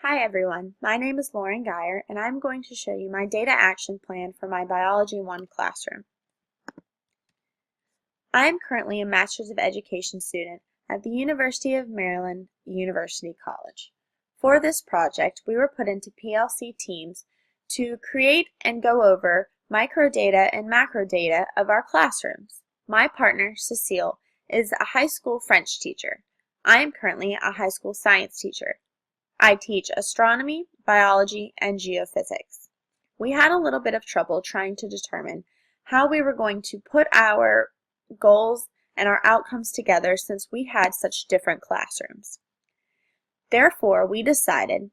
Hi everyone, my name is Lauren Geyer and I'm going to show you my data action plan for my Biology 1 classroom. I am currently a Master's of Education student at the University of Maryland University College. For this project, we were put into PLC teams to create and go over microdata and macrodata of our classrooms. My partner, Cecile, is a high school French teacher. I am currently a high school science teacher. I teach astronomy, biology, and geophysics. We had a little bit of trouble trying to determine how we were going to put our goals and our outcomes together since we had such different classrooms. Therefore, we decided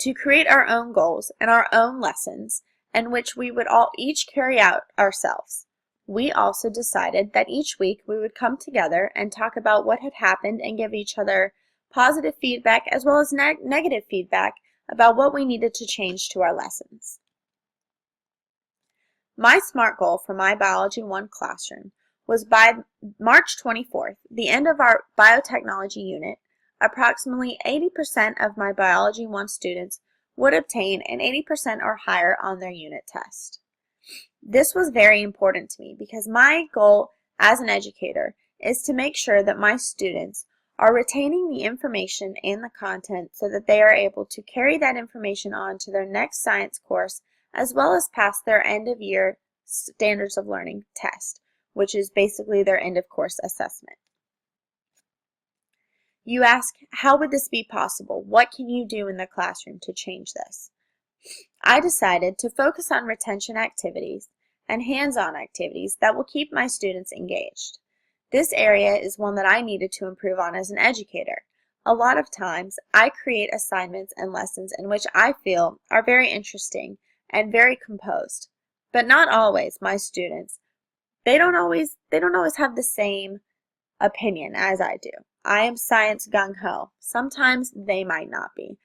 to create our own goals and our own lessons in which we would all each carry out ourselves. We also decided that each week we would come together and talk about what had happened and give each other positive feedback as well as negative feedback about what we needed to change to our lessons. My SMART goal for my Biology 1 classroom was by March 24th, the end of our biotechnology unit, approximately 80% of my Biology 1 students would obtain an 80% or higher on their unit test. This was very important to me because my goal as an educator is to make sure that my students are retaining the information and the content so that they are able to carry that information on to their next science course as well as pass their end of year standards of learning test, which is basically their end of course assessment. You ask, how would this be possible? What can you do in the classroom to change this? I decided to focus on retention activities and hands-on activities that will keep my students engaged. This area is one that I needed to improve on as an educator. A lot of times, I create assignments and lessons in which I feel are very interesting and very composed. But not always my students. They don't always have the same opinion as I do. I am science gung-ho. Sometimes they might not be.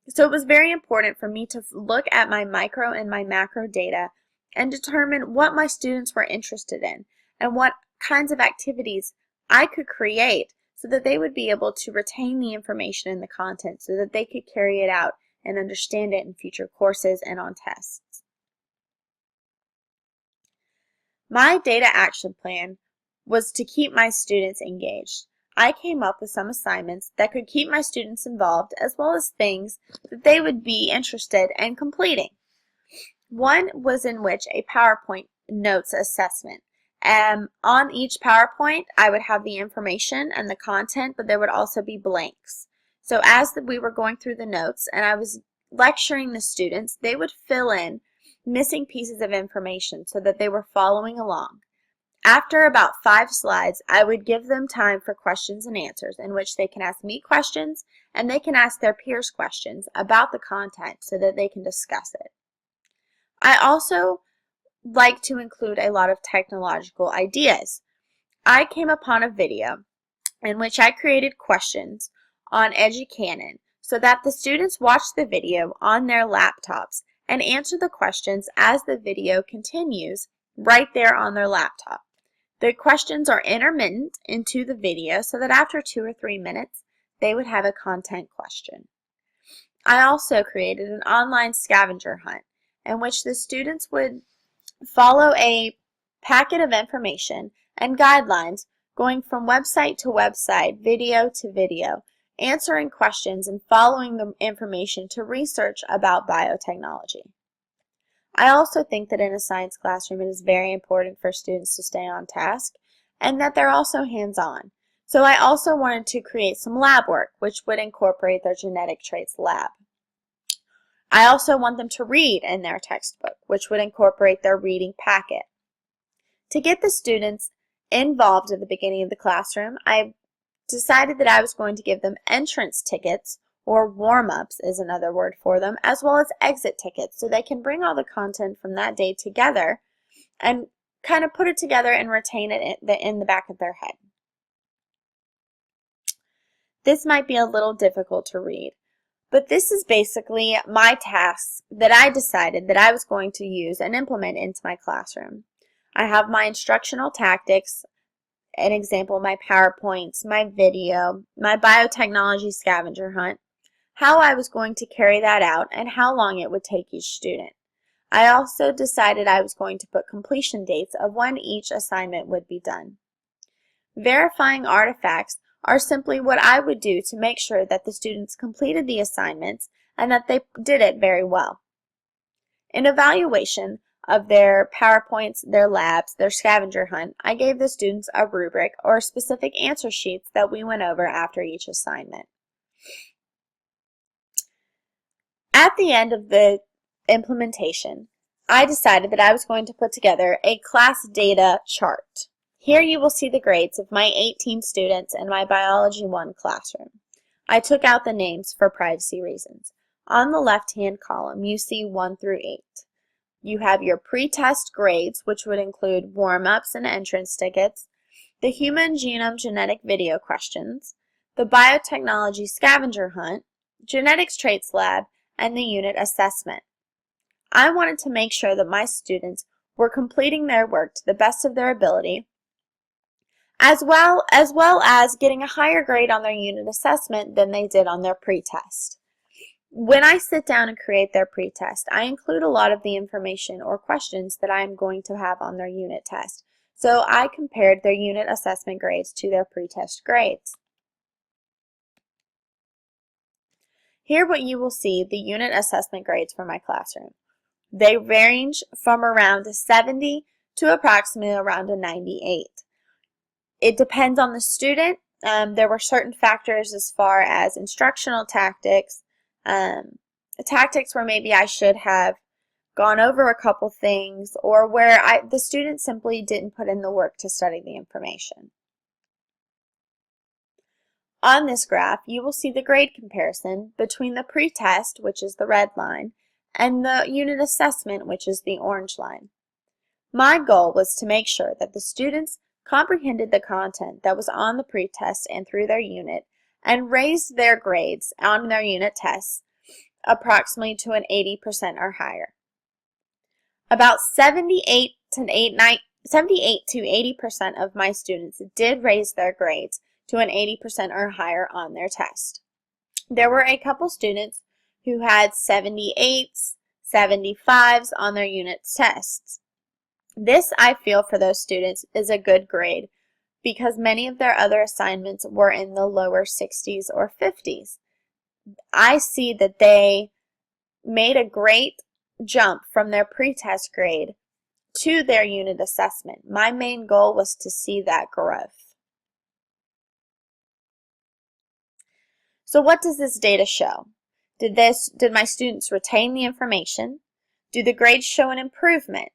So it was very important for me to look at my micro and my macro data and determine what my students were interested in and what kinds of activities I could create so that they would be able to retain the information and the content so that they could carry it out and understand it in future courses and on tests. My data action plan was to keep my students engaged. I came up with some assignments that could keep my students involved as well as things that they would be interested in completing. One was in which a PowerPoint notes assessment. On each PowerPoint, I would have the information and the content, but there would also be blanks. So as we were going through the notes and I was lecturing the students, they would fill in missing pieces of information so that they were following along. After about 5 slides, I would give them time for questions and answers in which they can ask me questions and they can ask their peers questions about the content so that they can discuss it. I also like to include a lot of technological ideas. I came upon a video in which I created questions on Educanon so that the students watch the video on their laptops and answer the questions as the video continues right there on their laptop. The questions are intermittent into the video so that after 2 or 3 minutes they would have a content question. I also created an online scavenger hunt in which the students would follow a packet of information and guidelines going from website to website, video to video, answering questions and following the information to research about biotechnology. I also think that in a science classroom it is very important for students to stay on task and that they're also hands-on. So I also wanted to create some lab work which would incorporate their genetic traits lab. I also want them to read in their textbook, which would incorporate their reading packet. To get the students involved at the beginning of the classroom, I decided that I was going to give them entrance tickets, or warm-ups is another word for them, as well as exit tickets, so they can bring all the content from that day together and kind of put it together and retain it in the back of their head. This might be a little difficult to read, but this is basically my tasks that I decided that I was going to use and implement into my classroom. I have my instructional tactics, an example, my PowerPoints, my video, my biotechnology scavenger hunt. how I was going to carry that out, and how long it would take each student. I also decided I was going to put completion dates of when each assignment would be done. Verifying artifacts are simply what I would do to make sure that the students completed the assignments and that they did it very well. In evaluation of their PowerPoints, their labs, their scavenger hunt, I gave the students a rubric or specific answer sheets that we went over after each assignment. At the end of the implementation, I decided that I was going to put together a class data chart. Here you will see the grades of my 18 students in my Biology 1 classroom. I took out the names for privacy reasons. On the left-hand column, you see 1 through 8. You have your pre-test grades, which would include warm-ups and entrance tickets, the Human Genome Genetic Video questions, the Biotechnology Scavenger Hunt, Genetics Traits Lab, and the unit assessment. I wanted to make sure that my students were completing their work to the best of their ability, as well as getting a higher grade on their unit assessment than they did on their pretest. When I sit down and create their pretest, I include a lot of the information or questions that I am going to have on their unit test. So I compared their unit assessment grades to their pretest grades. Here what you will see the unit assessment grades for my classroom. They range from around a 70 to approximately around a 98. It depends on the student. There were certain factors as far as instructional tactics, tactics where maybe I should have gone over a couple things, or where the student simply didn't put in the work to study the information. On this graph, you will see the grade comparison between the pretest, which is the red line, and the unit assessment, which is the orange line. My goal was to make sure that the students comprehended the content that was on the pretest and through their unit, and raised their grades on their unit tests approximately to an 80% or higher. About 78 to 80% of my students did raise their grades to an 80% or higher on their test. There were a couple students who had 78s, 75s on their unit tests. This, I feel, for those students is a good grade because many of their other assignments were in the lower 60s or 50s. I see that they made a great jump from their pretest grade to their unit assessment. My main goal was to see that growth. So what does this data show? Did my students retain the information? Do the grades show an improvement?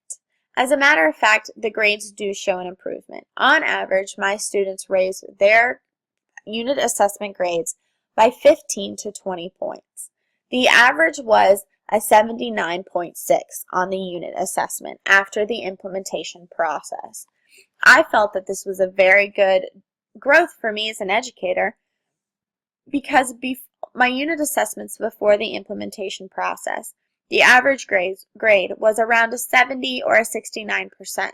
As a matter of fact, the grades do show an improvement. On average, my students raised their unit assessment grades by 15 to 20 points. The average was a 79.6 on the unit assessment after the implementation process. I felt that this was a very good growth for me as an educator because my unit assessments before the implementation process, the average grade was around a 70 or a 69%.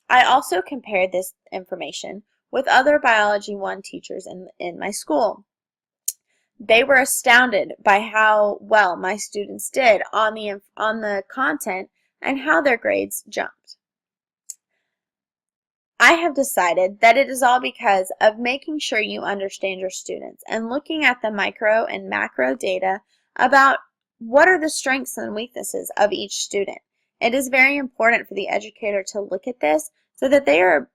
I also compared this information with other Biology 1 teachers in my school. They were astounded by how well my students did on the content and how their grades jumped. I have decided that it is all because of making sure you understand your students and looking at the micro and macro data about what are the strengths and weaknesses of each student. It is very important for the educator to look at this so that they are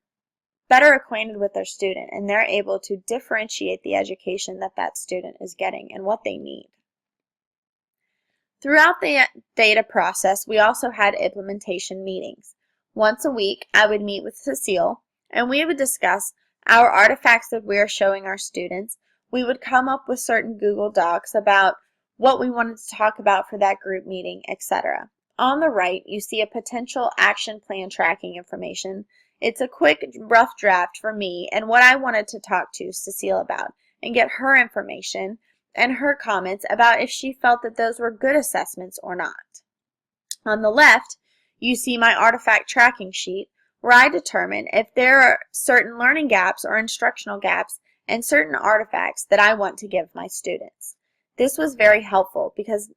better acquainted with their student and they're able to differentiate the education that that student is getting and what they need. Throughout the data process, we also had implementation meetings. Once a week, I would meet with Cecile, and we would discuss our artifacts that we are showing our students. We would come up with certain Google Docs about what we wanted to talk about for that group meeting, etc. On the right, you see a potential action plan tracking information. It's a quick, rough draft for me and what I wanted to talk to Cecile about and get her information and her comments about if she felt that those were good assessments or not. On the left, you see my artifact tracking sheet where I determine if there are certain learning gaps or instructional gaps and certain artifacts that I want to give my students. This was very helpful because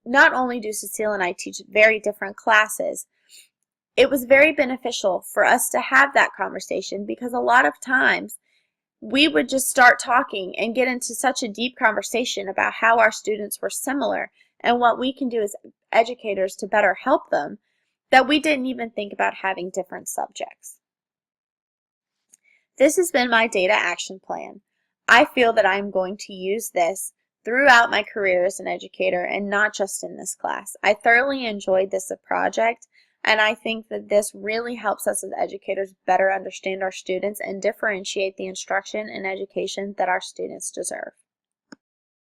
not only do Cecile and I teach very different classes, it was very beneficial for us to have that conversation because a lot of times we would just start talking and get into such a deep conversation about how our students were similar and what we can do as educators to better help them that we didn't even think about having different subjects. This has been my data action plan. I feel that I'm going to use this throughout my career as an educator and not just in this class. I thoroughly enjoyed this project, and I think that this really helps us as educators better understand our students and differentiate the instruction and education that our students deserve.